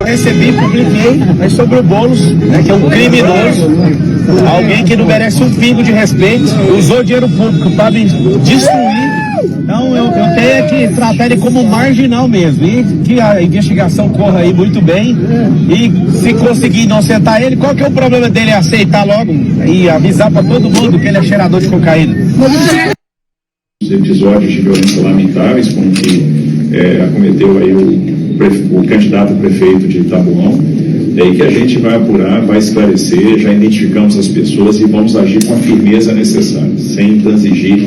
Recebi, publiquei, mas sobre o Boulos, né, que é um criminoso, alguém que não merece um pingo de respeito, usou dinheiro público para me destruir. Então eu tenho que tratar ele como marginal mesmo, e que a investigação corra aí muito bem, e se conseguir inocentar ele, qual que é o problema dele aceitar logo e avisar para todo mundo que ele é cheirador de cocaína? Os episódios de violência lamentáveis com que acometeu aí o candidato a prefeito de Itabuão, daí que a gente vai apurar, vai esclarecer, já identificamos as pessoas e vamos agir com a firmeza necessária, sem transigir,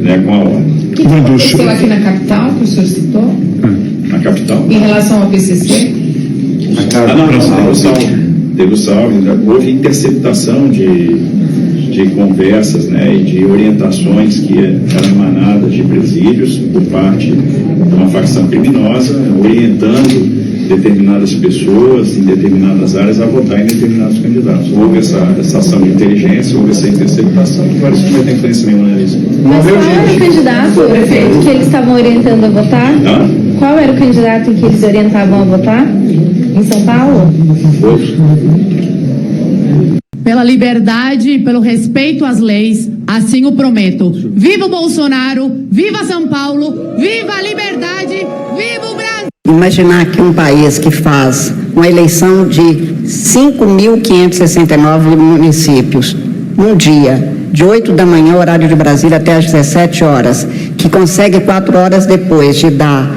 né, com a ordem. O que aconteceu aqui na capital, que o senhor citou? Na capital? Em relação ao PCC? Teve o salve, houve interceptação de conversas, né, e de orientações que eram emanadas de presídios por parte de uma facção criminosa, orientando determinadas pessoas em determinadas áreas a votar em determinados candidatos. Houve essa ação de inteligência, houve essa interceptação, que vários não tem conhecimento nisso. Mas qual era o candidato que eles estavam orientando a votar? Qual era o candidato que eles orientavam a votar? Em São Paulo? Pela liberdade e pelo respeito às leis, assim o prometo. Viva o Bolsonaro, viva São Paulo, viva a liberdade, viva o Brasil! Imaginar que um país que faz uma eleição de 5.569 municípios, um dia, de 8 da manhã, horário de Brasília, até às 17 horas, que consegue 4 horas depois de dar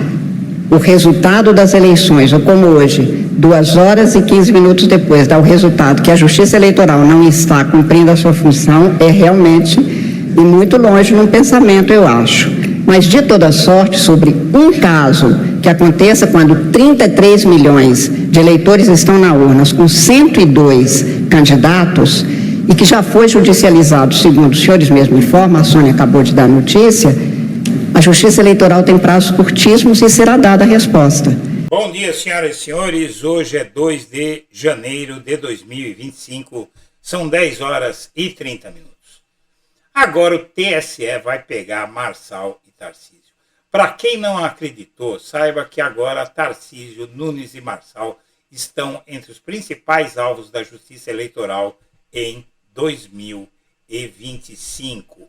o resultado das eleições, ou como hoje, 2 horas e 15 minutos depois, dá o resultado que a Justiça Eleitoral não está cumprindo a sua função, é realmente e muito longe num pensamento, eu acho. Mas, de toda sorte, sobre um caso que aconteça quando 33 milhões de eleitores estão na urnas com 102 candidatos e que já foi judicializado, segundo os senhores mesmos informam, a Sônia acabou de dar notícia, a Justiça Eleitoral tem prazos curtíssimos e será dada a resposta. Bom dia, senhoras e senhores. Hoje é 2 de janeiro de 2025. São 10 horas e 30 minutos. Agora o TSE vai pegar Marçal e Tarcísio. Para quem não acreditou, saiba que agora Tarcísio, Nunes e Marçal estão entre os principais alvos da Justiça Eleitoral em 2025.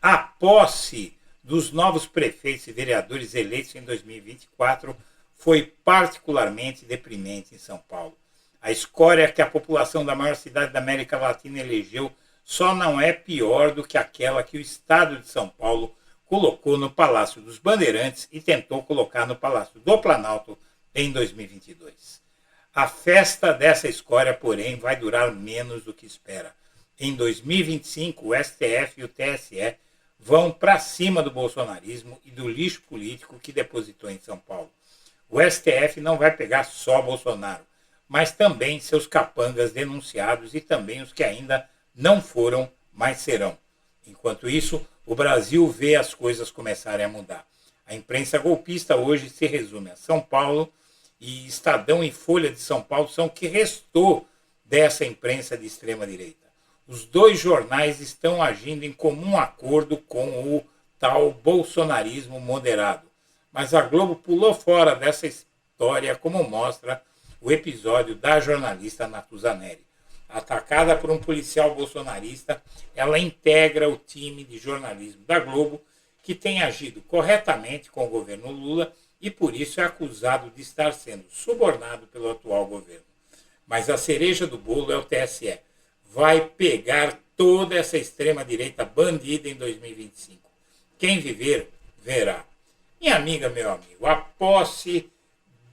A posse dos novos prefeitos e vereadores eleitos em 2024 foi particularmente deprimente em São Paulo. A escória que a população da maior cidade da América Latina elegeu só não é pior do que aquela que o Estado de São Paulo colocou no Palácio dos Bandeirantes e tentou colocar no Palácio do Planalto em 2022. A festa dessa escória, porém, vai durar menos do que espera. Em 2025, o STF e o TSE vão para cima do bolsonarismo e do lixo político que depositou em São Paulo. O STF não vai pegar só Bolsonaro, mas também seus capangas denunciados e também os que ainda não foram, mas serão. Enquanto isso, o Brasil vê as coisas começarem a mudar. A imprensa golpista hoje se resume a São Paulo, e Estadão e Folha de São Paulo são o que restou dessa imprensa de extrema-direita. Os dois jornais estão agindo em comum acordo com o tal bolsonarismo moderado. Mas a Globo pulou fora dessa história, como mostra o episódio da jornalista Natuzaneri. Atacada por um policial bolsonarista, ela integra o time de jornalismo da Globo, que tem agido corretamente com o governo Lula e por isso é acusado de estar sendo subornado pelo atual governo. Mas a cereja do bolo é o TSE. Vai pegar toda essa extrema-direita bandida em 2025. Quem viver, verá. Minha amiga, meu amigo, a posse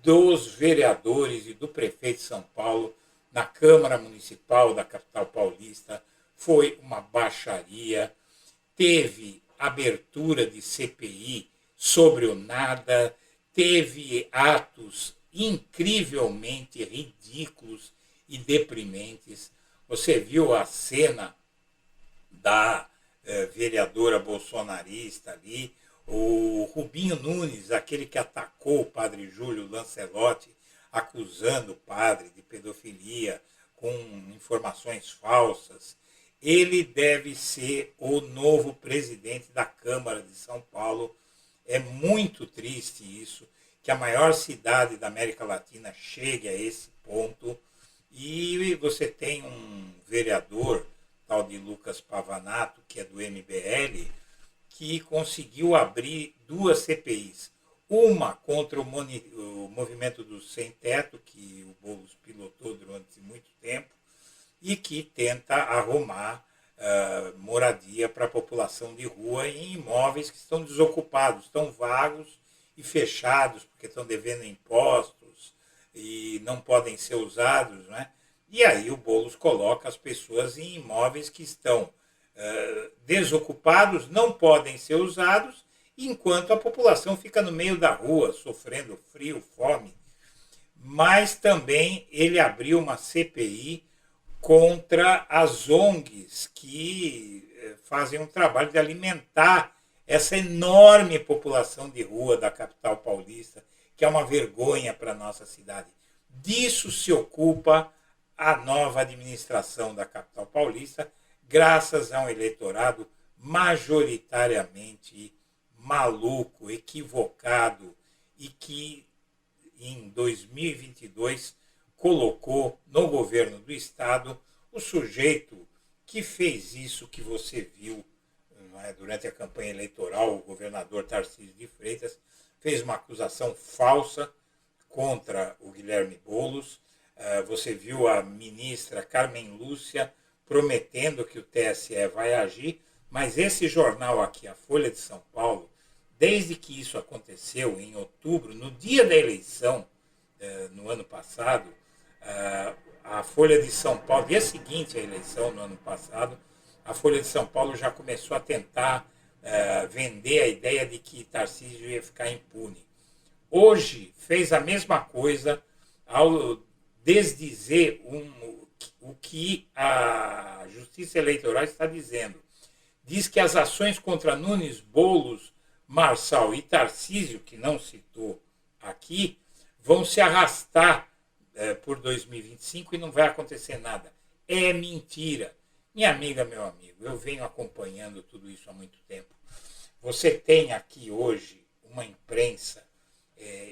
dos vereadores e do prefeito de São Paulo na Câmara Municipal da capital paulista foi uma baixaria. Teve abertura de CPI sobre o nada, teve atos incrivelmente ridículos e deprimentes. Você viu a cena da vereadora bolsonarista ali, o Rubinho Nunes, aquele que atacou o padre Júlio Lancelotti, acusando o padre de pedofilia com informações falsas. Ele deve ser o novo presidente da Câmara de São Paulo. É muito triste isso, que a maior cidade da América Latina chegue a esse ponto. E você tem um vereador, tal de Lucas Pavanato, que é do MBL, que conseguiu abrir 2 CPIs. Uma contra o movimento do Sem Teto, que o Boulos pilotou durante muito tempo, e que tenta arrumar moradia para a população de rua em imóveis que estão desocupados, estão vagos e fechados, porque estão devendo impostos e não podem ser usados, né? E aí o Boulos coloca as pessoas em imóveis que estão desocupados, não podem ser usados, enquanto a população fica no meio da rua, sofrendo frio, fome. Mas também ele abriu uma CPI contra as ONGs que fazem um trabalho de alimentar essa enorme população de rua da capital paulista, que é uma vergonha para a nossa cidade. Disso se ocupa a nova administração da capital paulista, graças a um eleitorado majoritariamente maluco, equivocado, e que em 2022 colocou no governo do estado o sujeito que fez isso que você viu, não é? Durante a campanha eleitoral. O governador Tarcísio de Freitas fez uma acusação falsa contra o Guilherme Boulos. Você viu a ministra Carmen Lúcia prometendo que o TSE vai agir, mas esse jornal aqui, a Folha de São Paulo, desde que isso aconteceu em outubro, no dia da eleição, no ano passado, a Folha de São Paulo, dia seguinte à eleição, no ano passado, a Folha de São Paulo já começou a tentar vender a ideia de que Tarcísio ia ficar impune. Hoje fez a mesma coisa ao desdizer o que a Justiça Eleitoral está dizendo. Diz que as ações contra Nunes, Boulos, Marçal e Tarcísio, que não citou aqui, vão se arrastar por 2025 e não vai acontecer nada. É mentira. Minha amiga, meu amigo, eu venho acompanhando tudo isso há muito tempo. Você tem aqui hoje uma imprensa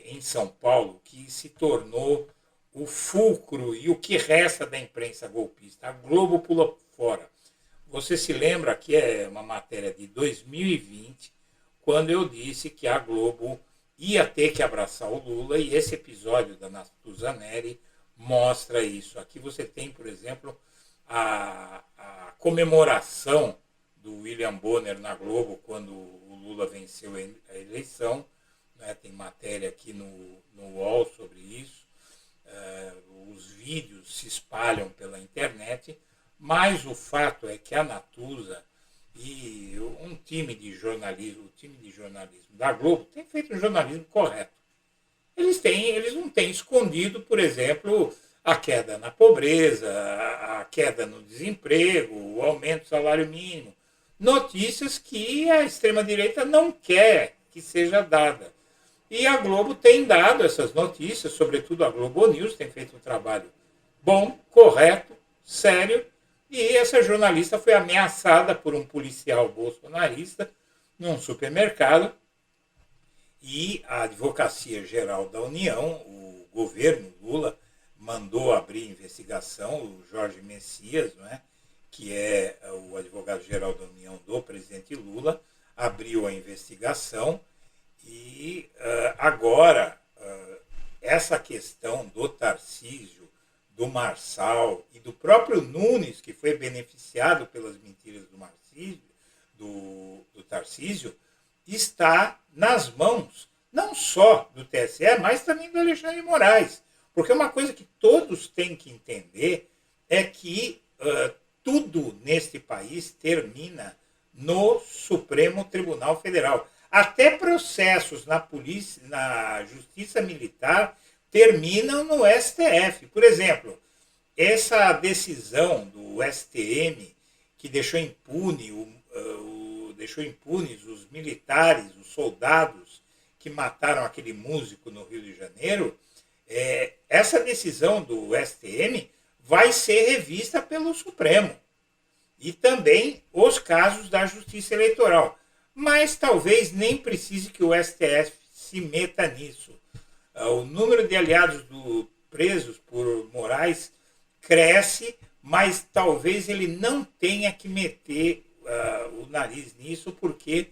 em São Paulo que se tornou o fulcro e o que resta da imprensa golpista. A Globo pulou fora. Você se lembra que é uma matéria de 2020, quando eu disse que a Globo ia ter que abraçar o Lula, e esse episódio da Natuzaneri mostra isso. Aqui você tem, por exemplo, a comemoração do William Bonner na Globo quando o Lula venceu a eleição, né? Tem matéria aqui no UOL sobre isso. Os vídeos se espalham pela internet, mas o fato é que a Natuza e um time de jornalismo, da Globo tem feito um jornalismo correto. Eles não têm escondido, por exemplo, a queda na pobreza, a queda no desemprego, o aumento do salário mínimo. Notícias que a extrema-direita não quer que seja dada. E a Globo tem dado essas notícias, sobretudo a Globo News tem feito um trabalho bom, correto, sério, e essa jornalista foi ameaçada por um policial bolsonarista num supermercado, e a Advocacia Geral da União, o governo Lula, mandou abrir investigação. O Jorge Messias, não é? Que é o advogado-geral da União do presidente Lula, abriu a investigação. E agora, essa questão do Tarcísio, do Marçal e do próprio Nunes, que foi beneficiado pelas mentiras do Tarcísio, está nas mãos, não só do TSE, mas também do Alexandre de Moraes. Porque uma coisa que todos têm que entender é que tudo neste país termina no Supremo Tribunal Federal. Até processos na polícia, na Justiça Militar, terminam no STF. Por exemplo, essa decisão do STM que deixou impunes os militares, os soldados que mataram aquele músico no Rio de Janeiro, essa decisão do STM vai ser revista pelo Supremo. E também os casos da Justiça Eleitoral. Mas talvez nem precise que o STF se meta nisso. O número de aliados presos por Moraes cresce, mas talvez ele não tenha que meter o nariz nisso, porque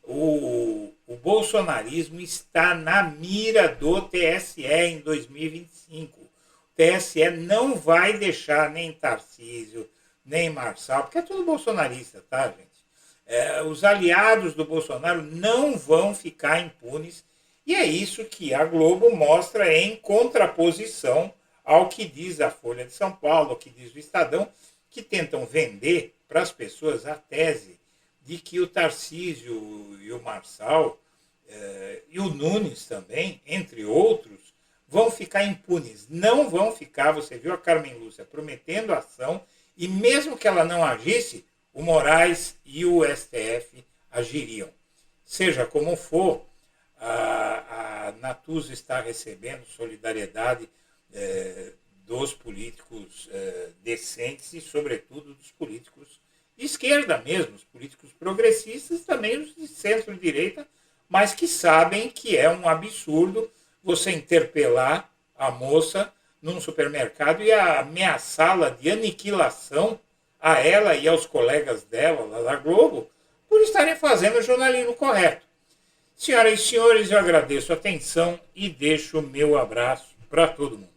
o bolsonarismo está na mira do TSE em 2025. O TSE não vai deixar nem Tarcísio, nem Marçal, porque é tudo bolsonarista, tá, gente? Os aliados do Bolsonaro não vão ficar impunes, e é isso que a Globo mostra em contraposição ao que diz a Folha de São Paulo, ao que diz o Estadão, que tentam vender para as pessoas a tese de que o Tarcísio e o Marçal e o Nunes também, entre outros, vão ficar impunes. Não vão ficar. Você viu a Carmen Lúcia prometendo ação, e mesmo que ela não agisse, o Moraes e o STF agiriam. Seja como for, a Natuza está recebendo solidariedade dos políticos decentes e, sobretudo, dos políticos de esquerda mesmo, os políticos progressistas, também os de centro-direita, mas que sabem que é um absurdo você interpelar a moça num supermercado e ameaçá-la de aniquilação a ela e aos colegas dela lá da Globo por estarem fazendo o jornalismo correto. Senhoras e senhores, eu agradeço a atenção e deixo o meu abraço para todo mundo.